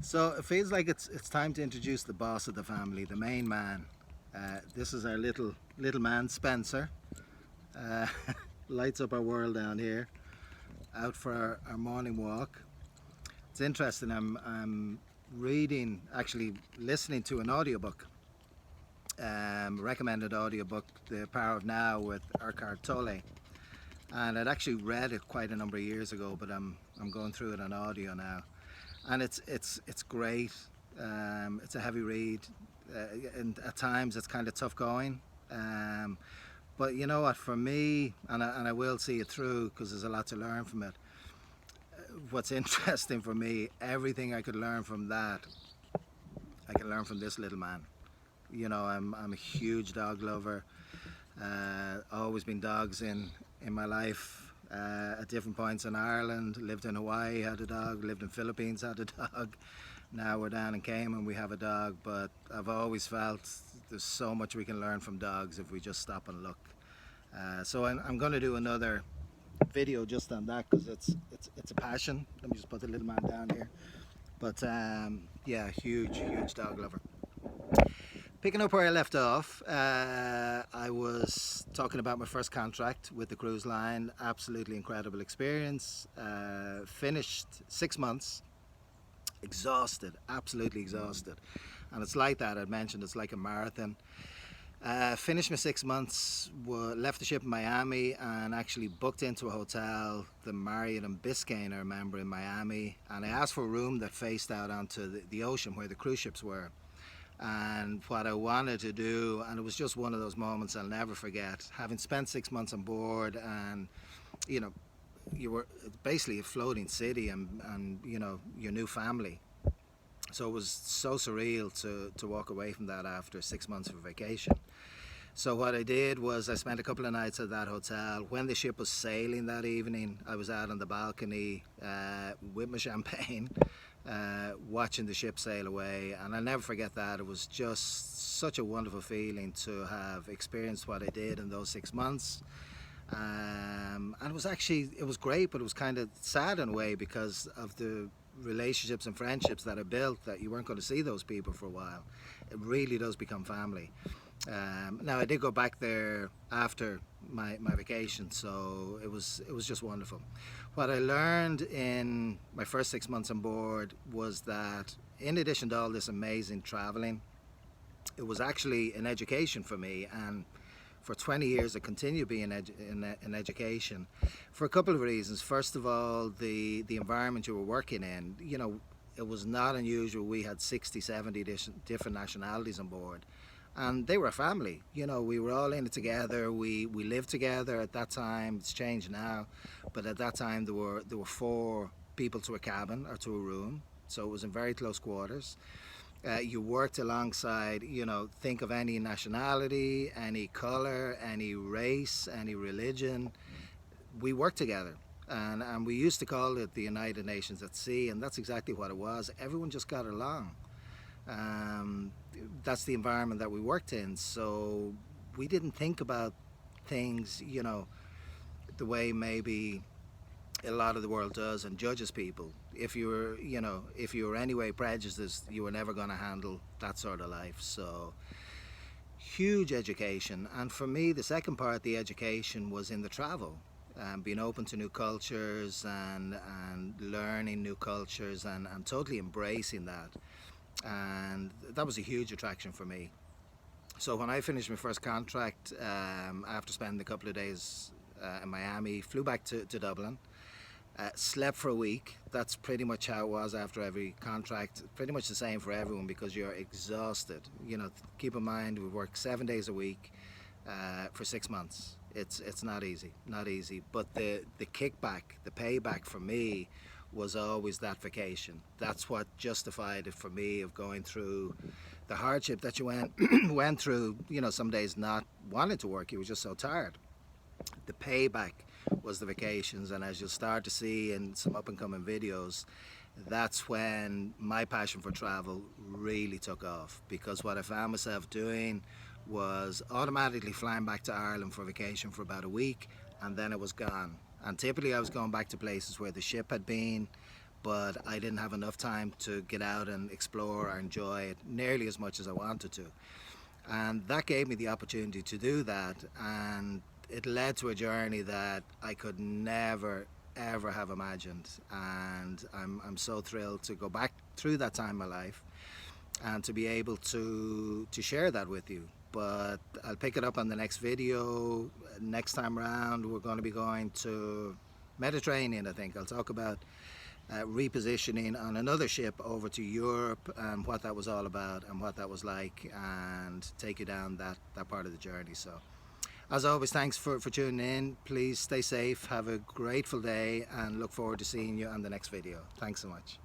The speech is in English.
So it feels like it's time to introduce the boss of the family, the main man. This is our little man, Spencer. Uh, Lights up our world down here. Out for our morning walk. It's interesting. I'm reading, actually listening to an audiobook, recommended audiobook, The Power of Now with Eckhart Tolle. And I'd actually read it quite a number of years ago, but I'm going through it on audio now, and it's great. It's a heavy read, and at times it's kind of tough going. Um, but you know what? For me, and I will see it through because there's a lot to learn from it. What's interesting for me, everything I could learn from that, I can learn from this little man. You know, I'm a huge dog lover. Always been dogs in my life. At different points in Ireland, lived in Hawaii, had a dog, lived in Philippines, had a dog. Now we're down in Cayman, we have a dog, but I've always felt there's so much we can learn from dogs if we just stop and look. So I'm going to do another video just on that because it's a passion. Let me just put the little man down here. But yeah, huge dog lover. Picking up where I left off, I was talking about my first contract with the cruise line. Absolutely incredible experience. Finished 6 months, exhausted, absolutely exhausted. And it's like that, I'd mentioned, it's like a marathon. Finished my 6 months, left the ship in Miami and actually booked into a hotel, the Marriott and Biscayne, I remember, in Miami. And I asked for a room that faced out onto the ocean where the cruise ships were. And what I wanted to do, and it was just one of those moments I'll never forget, having spent 6 months on board, and you know, you were basically a floating city, and you know, your new family. So it was so surreal to walk away from that after 6 months of vacation. So what I did was I spent a couple of nights at that hotel. When the ship was sailing that evening, I was out on the balcony with my champagne, watching the ship sail away. And I'll never forget that. It was just such a wonderful feeling to have experienced what I did in those 6 months. And it was great, but it was kind of sad in a way because of the relationships and friendships that I built, that you weren't going to see those people for a while. It really does become family. Now I did go back there after my vacation, so it was just wonderful. What I learned in my first 6 months on board was that in addition to all this amazing traveling, it was actually an education for me, and for 20 years I continue being in education for a couple of reasons. First of all, the environment you were working in, you know, it was not unusual. We had 60, 70 different nationalities on board, and they were a family. You know, we were all in it together. We lived together at that time. It's changed now, but at that time there were four people to a cabin or to a room, so it was in very close quarters. You worked alongside, you know, think of any nationality, any color, any race, any religion. We worked together, and we used to call it the United Nations at Sea, and that's exactly what it was. Everyone just got along. Um, that's the environment that we worked in, so we didn't think about things, you know, the way maybe a lot of the world does and judges people. If you were, you know, if you were anyway prejudiced, you were never going to handle that sort of life. So huge education. And for me, the second part of the education was in the travel, being open to new cultures, and learning new cultures, and totally embracing that. And that was a huge attraction for me. So when I finished my first contract, after spending a couple of days in Miami, flew back to Dublin. Slept for a week. That's pretty much how it was after every contract. Pretty much the same for everyone because you're exhausted. You know, keep in mind we work 7 days a week for 6 months. It's not easy, not easy. But the kickback, the payback for me was always that vacation. That's what justified it for me, of going through the hardship that you went through. You know, some days not wanting to work, you were just so tired. The payback was the vacations, and as you'll start to see in some up and coming videos, that's when my passion for travel really took off, because what I found myself doing was automatically flying back to Ireland for vacation for about a week, and then it was gone. And typically I was going back to places where the ship had been, but I didn't have enough time to get out and explore or enjoy it nearly as much as I wanted to. And that gave me the opportunity to do that, and it led to a journey that I could never ever have imagined. And I'm so thrilled to go back through that time in my life and to be able to share that with you. But I'll pick it up on the next video. Next time around we're going to be going to Mediterranean. I think I'll talk about repositioning on another ship over to Europe and what that was all about and what that was like, and take you down that part of the journey. So as always, thanks for tuning in. Please stay safe, have a grateful day, and look forward to seeing you on the next video. Thanks so much.